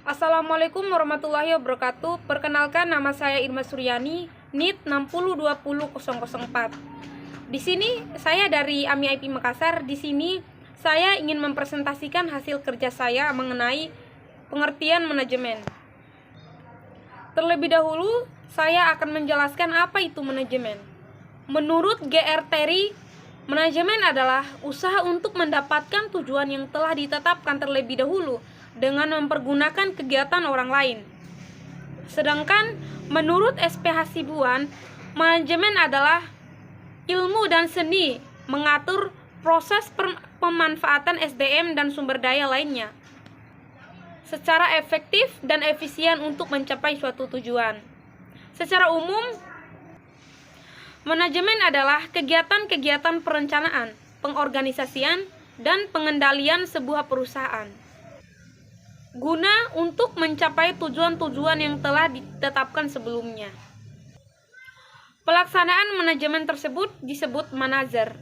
Assalamualaikum warahmatullahi wabarakatuh. Perkenalkan, nama saya Irma Suryani, NIT 6020004. Di sini saya dari AMI IP Makassar. Di sini saya ingin mempresentasikan hasil kerja saya mengenai pengertian manajemen. Terlebih dahulu, saya akan menjelaskan apa itu manajemen. Menurut G.R. Terry, manajemen adalah usaha untuk mendapatkan tujuan yang telah ditetapkan terlebih dahulu dengan mempergunakan kegiatan orang lain. Sedangkan menurut S.P. Hasibuan, manajemen adalah ilmu dan seni mengatur proses pemanfaatan SDM dan sumber daya lainnya secara efektif dan efisien untuk mencapai suatu tujuan. Secara umum, manajemen adalah kegiatan-kegiatan perencanaan, pengorganisasian, dan pengendalian sebuah perusahaan guna untuk mencapai tujuan-tujuan yang telah ditetapkan sebelumnya. Pelaksanaan manajemen tersebut disebut manajer.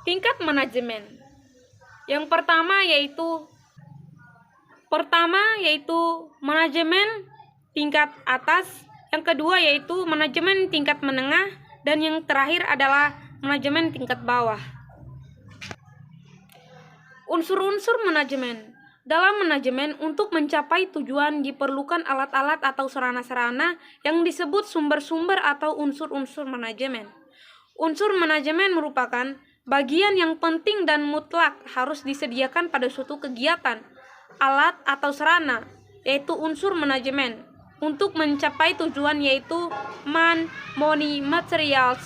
Tingkat manajemen. Yang pertama yaitu manajemen tingkat atas, yang kedua yaitu manajemen tingkat menengah, dan yang terakhir adalah manajemen tingkat bawah. Unsur-unsur manajemen. Dalam manajemen, untuk mencapai tujuan diperlukan alat-alat atau sarana-sarana yang disebut sumber-sumber atau unsur-unsur manajemen. Unsur manajemen merupakan bagian yang penting dan mutlak harus disediakan pada suatu kegiatan, alat atau sarana, yaitu unsur manajemen, untuk mencapai tujuan yaitu money, materials,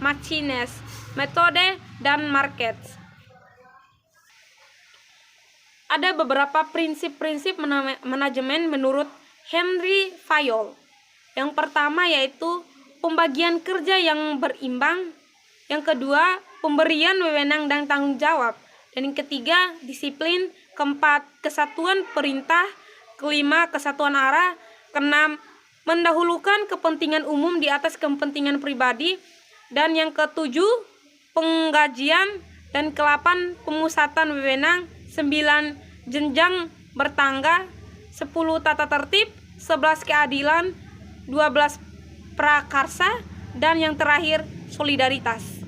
machines, metode, dan markets. Ada beberapa prinsip-prinsip manajemen menurut Henry Fayol. Yang pertama yaitu pembagian kerja yang berimbang. Yang kedua, pemberian wewenang dan tanggung jawab. Dan yang ketiga, disiplin. Keempat, kesatuan perintah. Kelima, kesatuan arah. Keenam, mendahulukan kepentingan umum di atas kepentingan pribadi. Dan yang ketujuh, penggajian. Dan ke-8, pemusatan wewenang. 9, jenjang bertangga. 10, tata tertib. 11, keadilan. 12, prakarsa. Dan yang terakhir, solidaritas.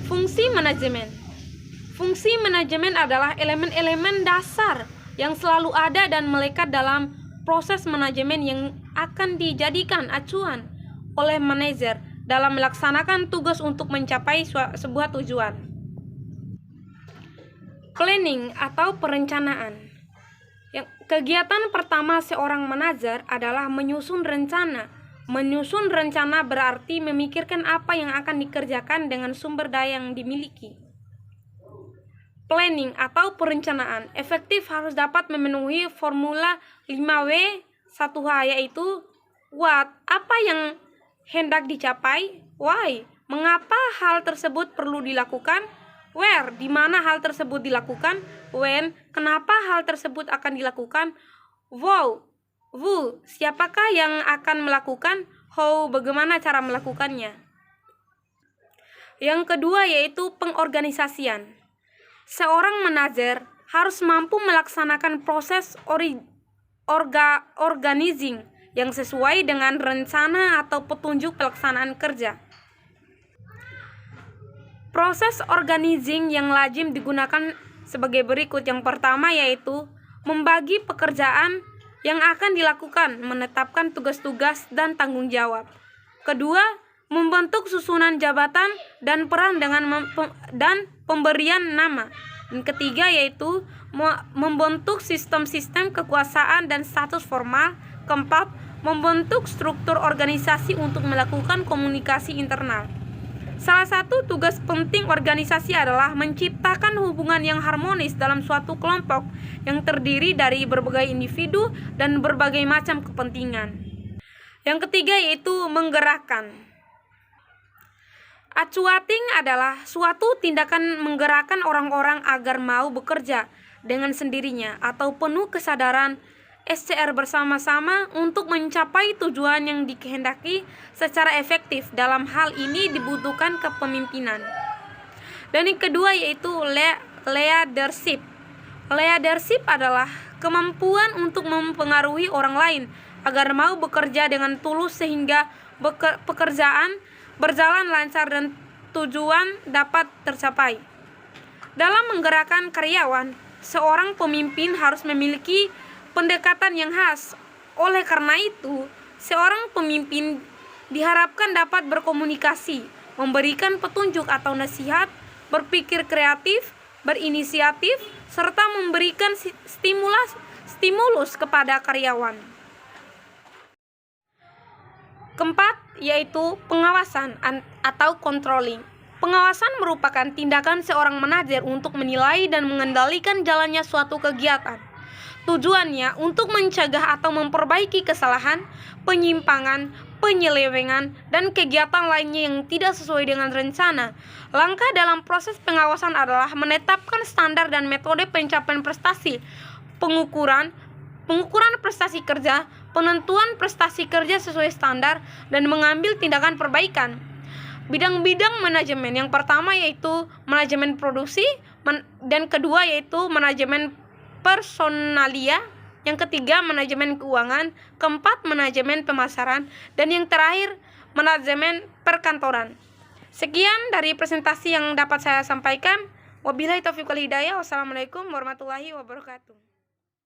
Fungsi manajemen. Fungsi manajemen adalah elemen-elemen dasar yang selalu ada dan melekat dalam proses manajemen yang akan dijadikan acuan oleh manajer dalam melaksanakan tugas untuk mencapai sebuah tujuan. Planning atau perencanaan. Kegiatan pertama seorang manajer adalah menyusun rencana. Menyusun rencana berarti memikirkan apa yang akan dikerjakan dengan sumber daya yang dimiliki. Planning atau perencanaan efektif harus dapat memenuhi formula 5W 1H, yaitu what, apa yang hendak dicapai, why, mengapa hal tersebut perlu dilakukan, where, di mana hal tersebut dilakukan, when, kenapa hal tersebut akan dilakukan, who, siapakah yang akan melakukan, how, bagaimana cara melakukannya. Yang kedua yaitu pengorganisasian. Seorang manajer harus mampu melaksanakan proses organizing yang sesuai dengan rencana atau petunjuk pelaksanaan kerja. Proses organizing yang lazim digunakan sebagai berikut. Yang pertama yaitu membagi pekerjaan yang akan dilakukan, menetapkan tugas-tugas dan tanggung jawab. Kedua, membentuk susunan jabatan dan peran dan pemberian nama. Dan ketiga yaitu membentuk sistem-sistem kekuasaan dan status formal. Keempat, membentuk struktur organisasi untuk melakukan komunikasi internal. Salah satu tugas penting organisasi adalah menciptakan hubungan yang harmonis dalam suatu kelompok yang terdiri dari berbagai individu dan berbagai macam kepentingan. Yang ketiga yaitu menggerakkan. Actuating adalah suatu tindakan menggerakkan orang-orang agar mau bekerja dengan sendirinya atau penuh kesadaran SCR bersama-sama untuk mencapai tujuan yang dikehendaki secara efektif. Dalam hal ini dibutuhkan kepemimpinan. Dan yang kedua yaitu leadership. Leadership adalah kemampuan untuk mempengaruhi orang lain agar mau bekerja dengan tulus sehingga pekerjaan berjalan lancar dan tujuan dapat tercapai. Dalam menggerakkan karyawan, seorang pemimpin harus memiliki pendekatan yang khas. Oleh karena itu, seorang pemimpin diharapkan dapat berkomunikasi, memberikan petunjuk atau nasihat, berpikir kreatif, berinisiatif, serta memberikan stimulus kepada karyawan. Keempat, yaitu pengawasan atau controlling. Pengawasan merupakan tindakan seorang manajer untuk menilai dan mengendalikan jalannya suatu kegiatan. Tujuannya untuk mencegah atau memperbaiki kesalahan, penyimpangan, penyelewengan, dan kegiatan lainnya yang tidak sesuai dengan rencana. Langkah dalam proses pengawasan adalah menetapkan standar dan metode pencapaian prestasi, pengukuran prestasi kerja, penentuan prestasi kerja sesuai standar, dan mengambil tindakan perbaikan. Bidang-bidang manajemen yang pertama yaitu manajemen produksi, dan kedua yaitu manajemen personalia, yang ketiga manajemen keuangan, keempat manajemen pemasaran, dan yang terakhir manajemen perkantoran. Sekian dari presentasi yang dapat saya sampaikan. Wabillahi taufiq wal hidayah. Wassalamualaikum warahmatullahi wabarakatuh.